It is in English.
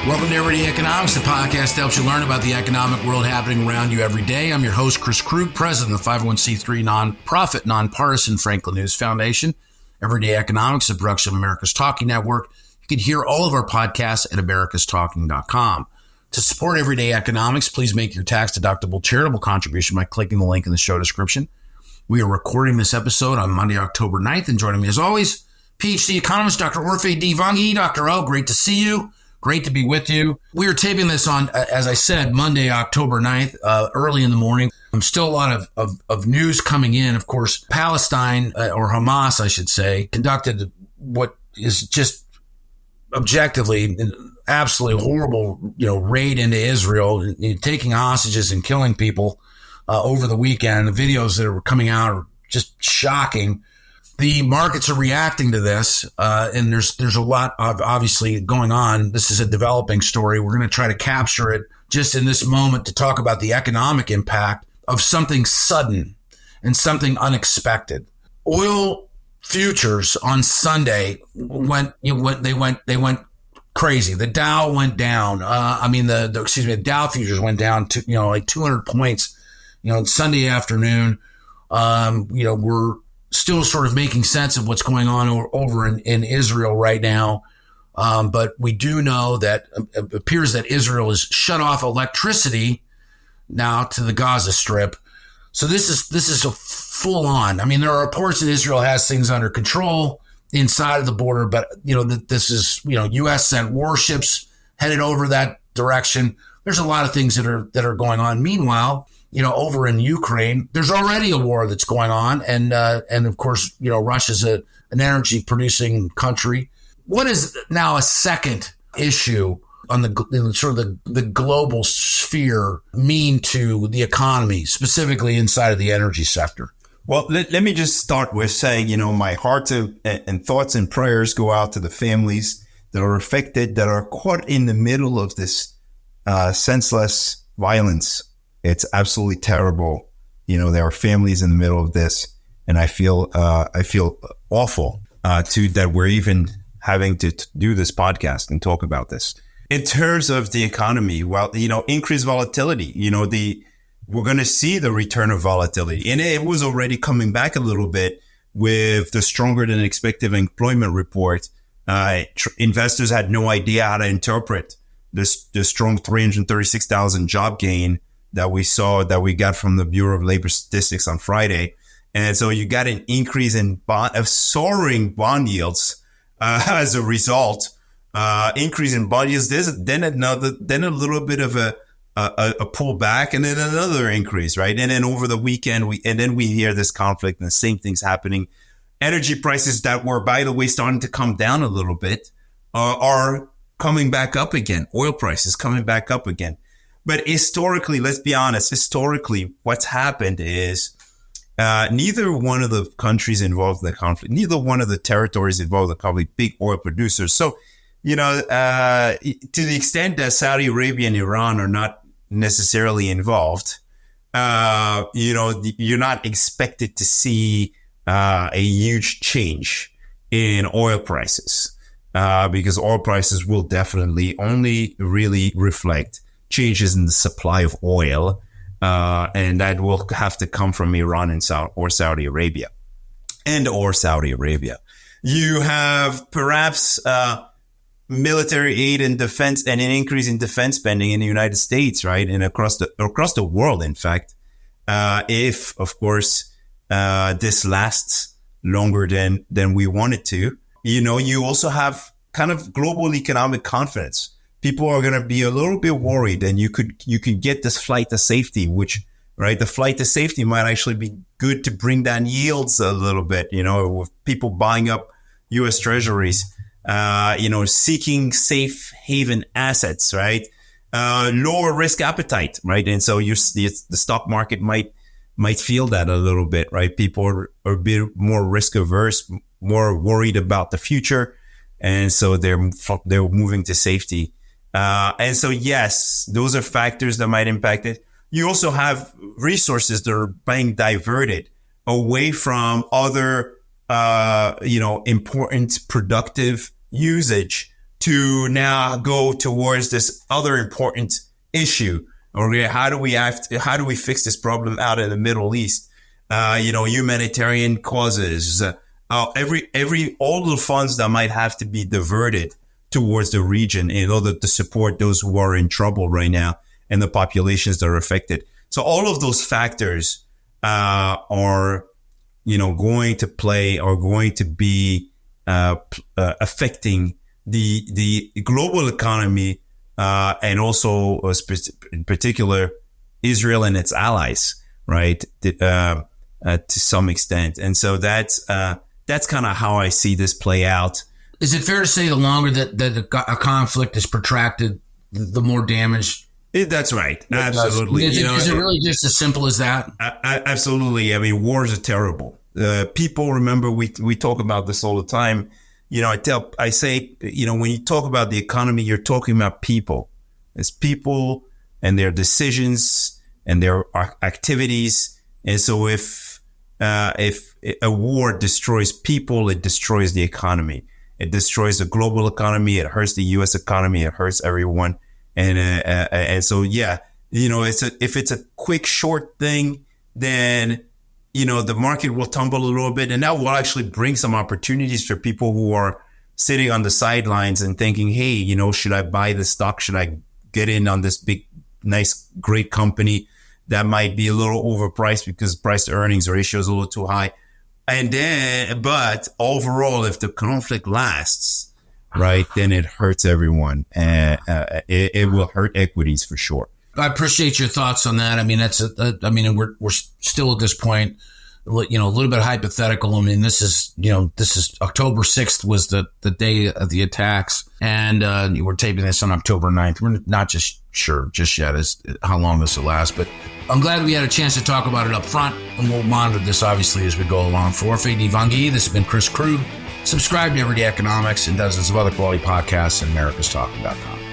Welcome to Everyday Economics, the podcast that helps you learn about the economic world happening around you every day. I'm your host, Chris Krug, president of the 501c3 nonprofit, nonpartisan Franklin News Foundation. Everyday Economics is a production of America's Talking Network. You can hear all of our podcasts at americastalking.com. To support Everyday Economics, please make your tax-deductible charitable contribution by clicking the link in the show description. We are recording this episode on Monday, October 9th, and joining me as always, PhD economist Dr. Orphe Divounguy. Dr. O, great to see you. Great to be with you. We are taping this on, as I said, Monday, October 9th, early in the morning. Still a lot of news coming in. Of course, Palestine, or Hamas, I should say, conducted what is just objectively absolutely horrible, raid into Israel, taking hostages and killing people over the weekend. The videos that are coming out are just shocking. The markets are reacting to this, and there's a lot of obviously going on. This is a developing story. We're going to try to capture it just in this moment to talk about the economic impact of something sudden and something unexpected. Oil futures on Sunday went crazy. The Dow went down. The Dow futures went down to like 200 points. Sunday afternoon. We're still sort of making sense of what's going on over in Israel right now. But we do know that it appears that Israel has shut off electricity now to the Gaza Strip. So this is a full on. I mean, there are reports that Israel has things under control inside of the border, but this is, U.S. sent warships headed over that direction. There's a lot of things that are going on. Meanwhile, over in Ukraine, there's already a war that's going on. And of course, Russia's an energy producing country. What is now a second issue on the global sphere mean to the economy, specifically inside of the energy sector? Well, let me just start with saying, my heart and thoughts and prayers go out to the families that are affected, that are caught in the middle of this senseless violence. It's absolutely terrible. There are families in the middle of this, and I feel awful that we're even having to do this podcast and talk about this. In terms of the economy, increased volatility, we're going to see the return of volatility, and it was already coming back a little bit with the stronger than expected employment report. Investors had no idea how to interpret the strong 336,000 job gain that we got from the Bureau of Labor Statistics on Friday. And so you got an increase in soaring bond yields as a result, increase in bond yields. Then a little bit of a pullback, and then another increase, right? And then over the weekend, we hear this conflict and the same thing's happening. Energy prices that were, by the way, starting to come down a little bit are coming back up again. Oil prices coming back up again. But historically, let's be honest, what's happened is neither one of the countries involved in the conflict, neither one of the territories involved in the conflict, big oil producers. So, to the extent that Saudi Arabia and Iran are not necessarily involved, you're not expected to see a huge change in oil prices because oil prices will definitely only really reflect changes in the supply of oil, and that will have to come from Iran and Saudi Arabia. You have perhaps military aid and defense, and an increase in defense spending in the United States, right, and across the world. In fact, if of course this lasts longer than we want it to, you also have kind of global economic confidence. People are going to be a little bit worried, and you could get this flight to safety, which, right, the flight to safety might actually be good to bring down yields a little bit, with people buying up U.S. treasuries, seeking safe haven assets, right? Lower risk appetite, right? And so the stock market might feel that a little bit, right? People are a bit more risk averse, more worried about the future. And so they're moving to safety. And so, yes, those are factors that might impact it. You also have resources that are being diverted away from other, important productive usage to now go towards this other important issue. Okay, how do we fix this problem out in the Middle East? Humanitarian causes, all the funds that might have to be diverted towards the region in order to support those who are in trouble right now and the populations that are affected. So all of those factors are going to be affecting the global economy, and also in particular Israel and its allies, right? To some extent. And so that's kind of how I see this play out. Is it fair to say the longer that a conflict is protracted, the more damage? That's right. Absolutely. Is it really just as simple as that? Absolutely. I mean, wars are terrible. People, remember, we talk about this all the time. I say, when you talk about the economy, you're talking about people. It's people and their decisions and their activities. And so if a war destroys people, it destroys the economy. It destroys the global economy. It hurts the U.S. economy. It hurts everyone. And so, yeah, if it's a quick, short thing, then, the market will tumble a little bit, and that will actually bring some opportunities for people who are sitting on the sidelines and thinking, hey, should I buy this stock? Should I get in on this big, nice, great company that might be a little overpriced because price to earnings ratio is a little too high? But overall, if the conflict lasts, right, then it hurts everyone, and it will hurt equities for sure. I appreciate your thoughts on that. I mean, we're still at this point, a little bit hypothetical. I mean, this is October 6th was the day of the attacks, and we're taping this on October 9th. We're not just sure just yet as how long this will last, but I'm glad we had a chance to talk about it up front, and we'll monitor this obviously as we go along. For Orphe Divounguy, this has been Chris Krug. Subscribe to Everyday Economics and dozens of other quality podcasts at americastalking.com.